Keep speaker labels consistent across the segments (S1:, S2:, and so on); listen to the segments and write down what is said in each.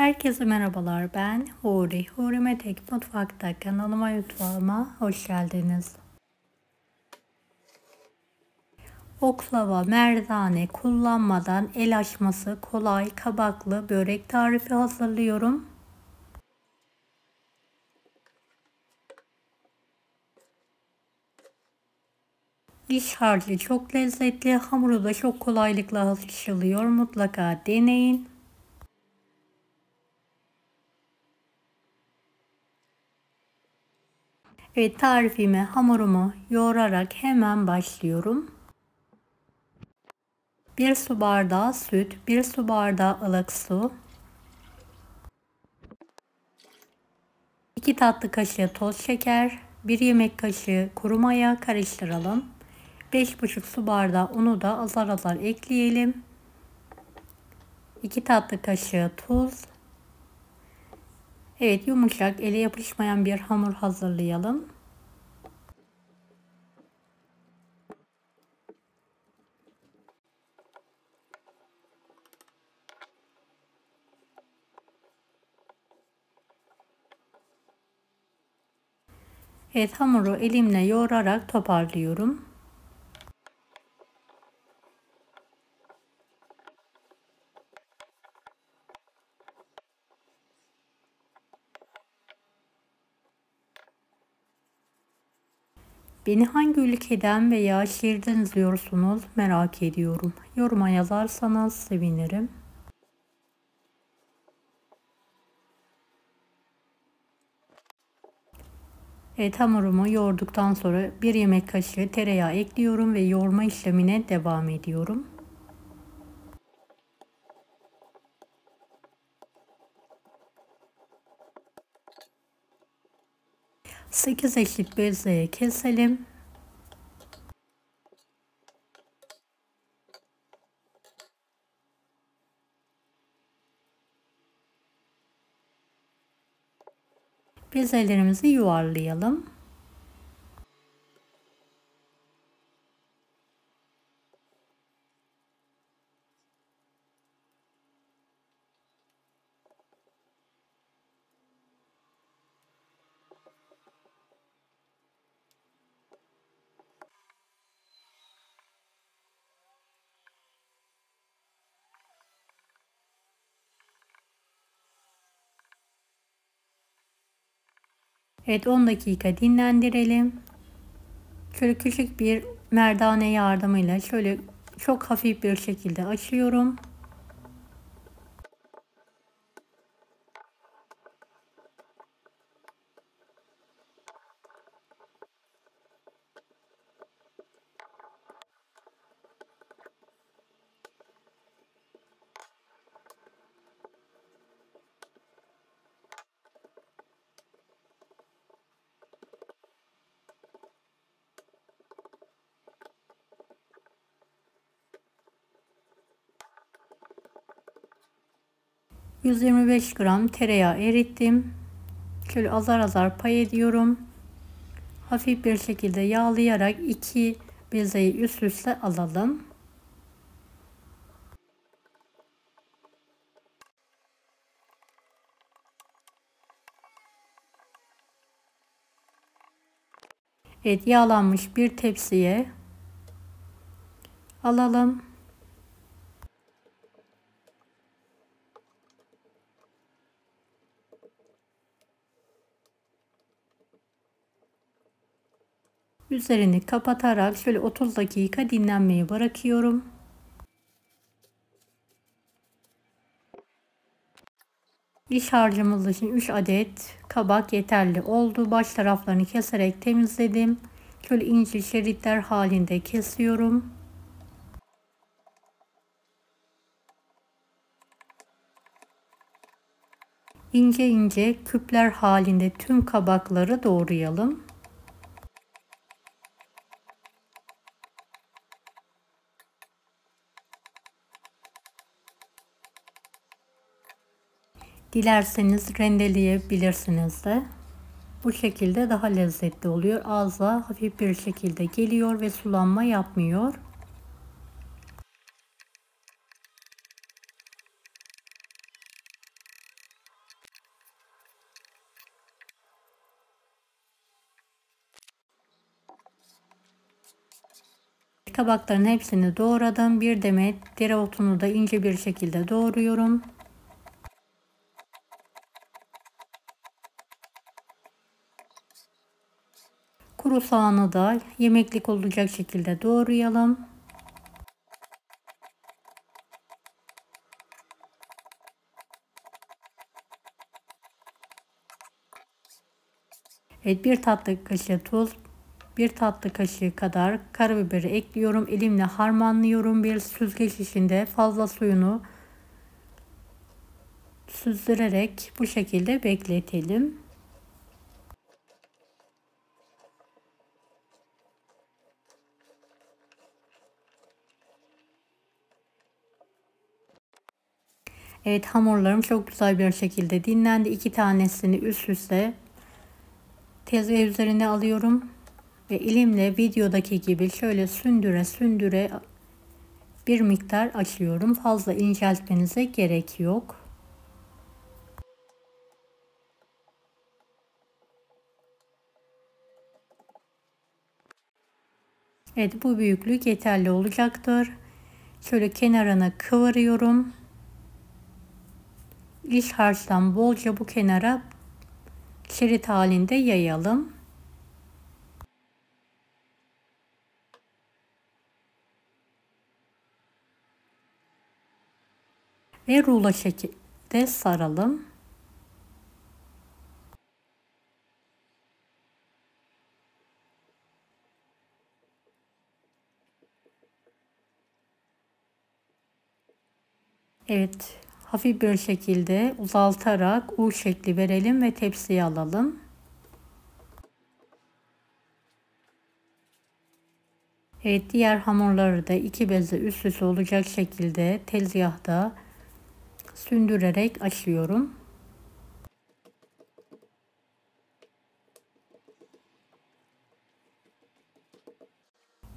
S1: Herkese merhabalar, ben Huri. Huri Metek Mutfak'ta kanalıma, mutfağıma hoş geldiniz. Oklava, merdane kullanmadan el açması kolay kabaklı börek tarifi hazırlıyorum. İç harcı çok lezzetli, hamuru da çok kolaylıkla açılıyor. Mutlaka deneyin. Evet, tarifime hamurumu yoğurarak hemen başlıyorum. 1 su bardağı süt, 1 su bardağı ılık su, 2 tatlı kaşığı toz şeker, 1 yemek kaşığı kuru maya karıştıralım. 5,5 su bardağı unu da azar azar ekleyelim. 2 tatlı kaşığı tuz. Evet, yumuşak, ele yapışmayan bir hamur hazırlayalım. Evet, hamuru elimle yoğurarak toparlıyorum. Beni hangi ülkeden veya şehirden izliyorsunuz merak ediyorum. Yoruma yazarsanız sevinirim. Evet, hamurumu yoğurduktan sonra 1 yemek kaşığı tereyağı ekliyorum ve yoğurma işlemine devam ediyorum. Sekiz eşit bezeye keselim. Bezelerimizi yuvarlayalım. Evet, 10 dakika dinlendirelim. Şöyle küçük bir merdane yardımıyla şöyle çok hafif bir şekilde açıyorum. ...125 gram tereyağı erittim. Şöyle azar azar pay ediyorum. Hafif bir şekilde yağlayarak 2 bezeyi üst üste alalım. Evet, yağlanmış bir tepsiye alalım. Üzerini kapatarak şöyle 30 dakika dinlenmeye bırakıyorum. İç harcımız için 3 adet kabak yeterli oldu. Baş taraflarını keserek temizledim. Şöyle ince şeritler halinde kesiyorum. İnce ince küpler halinde tüm kabakları doğrayalım. Dilerseniz rendeleyebilirsiniz de. Bu şekilde daha lezzetli oluyor. Ağza hafif bir şekilde geliyor ve sulanma yapmıyor. Kabakların hepsini doğradım. Bir demet dereotunu da ince bir şekilde doğruyorum. Kuru soğanı da yemeklik olacak şekilde doğrayalım. Evet, bir tatlı kaşığı tuz, bir tatlı kaşığı kadar karabiberi ekliyorum. Elimle harmanlıyorum. Bir süzgeç içinde fazla suyunu süzdürerek bu şekilde bekletelim. Evet, hamurlarım çok güzel bir şekilde dinlendi. 2 tanesini üst üste tezgah üzerine alıyorum ve elimle videodaki gibi şöyle sündüre sündüre bir miktar açıyorum. Fazla inceltmenize gerek yok. Evet, bu büyüklük yeterli olacaktır. Şöyle kenarını kıvırıyorum. İç harçtan bolca bu kenara şerit halinde yayalım. Ve rulo şekilde saralım. Evet, hafif bir şekilde uzaltarak U şekli verelim ve tepsiye alalım. Evet, diğer hamurları da 2 beze üst üste olacak şekilde tezgahta sündürerek açıyorum.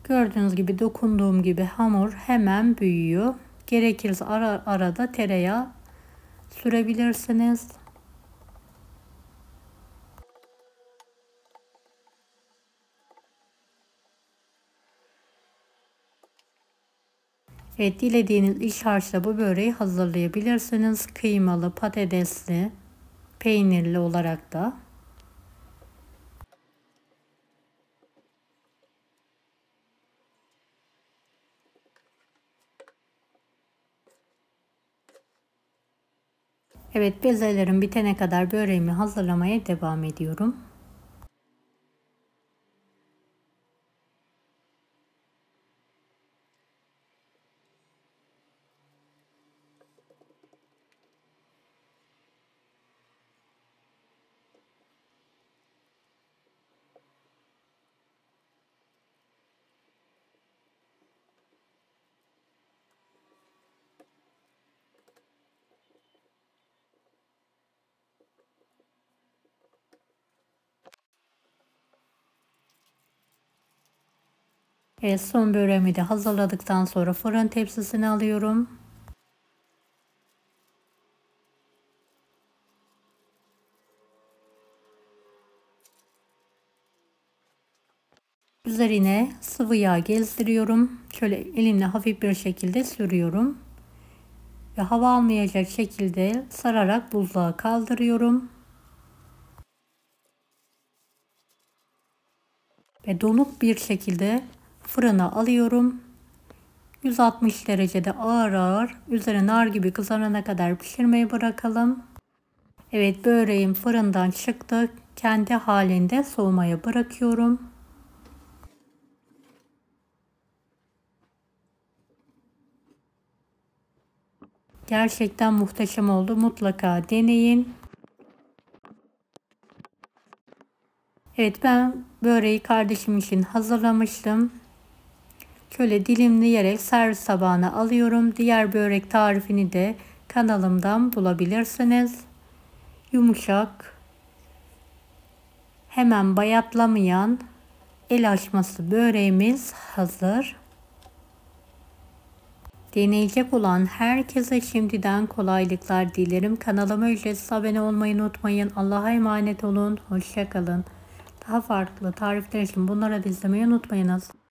S1: Gördüğünüz gibi dokunduğum gibi hamur hemen büyüyor. Gerekirse ara arada tereyağı sürebilirsiniz. Evet, dilediğiniz iç harçla bu böreği hazırlayabilirsiniz. Kıymalı, patatesli, peynirli olarak da. Evet, bezelerim bitene kadar böreğimi hazırlamaya devam ediyorum. Evet, son böreğimi de hazırladıktan sonra fırın tepsisine alıyorum. Üzerine sıvı yağ gezdiriyorum. Şöyle elimle hafif bir şekilde sürüyorum. Ve hava almayacak şekilde sararak buzluğa kaldırıyorum. Ve donuk bir şekilde fırına alıyorum. 160 derecede ağır ağır üzeri nar gibi kızarana kadar pişirmeyi bırakalım. Evet, böreğim fırından çıktı. Kendi halinde soğumaya bırakıyorum. Gerçekten muhteşem oldu. Mutlaka deneyin. Evet, ben böreği kardeşim için hazırlamıştım. Şöyle dilimleyerek servis tabağına alıyorum. Diğer börek tarifini de kanalımdan bulabilirsiniz. Yumuşak, hemen bayatlamayan el açması böreğimiz hazır. Deneyecek olan herkese şimdiden kolaylıklar dilerim. Kanalıma ücretsiz abone olmayı unutmayın. Allah'a emanet olun. Hoşça kalın. Daha farklı tarifler için bunları da izlemeyi unutmayınız.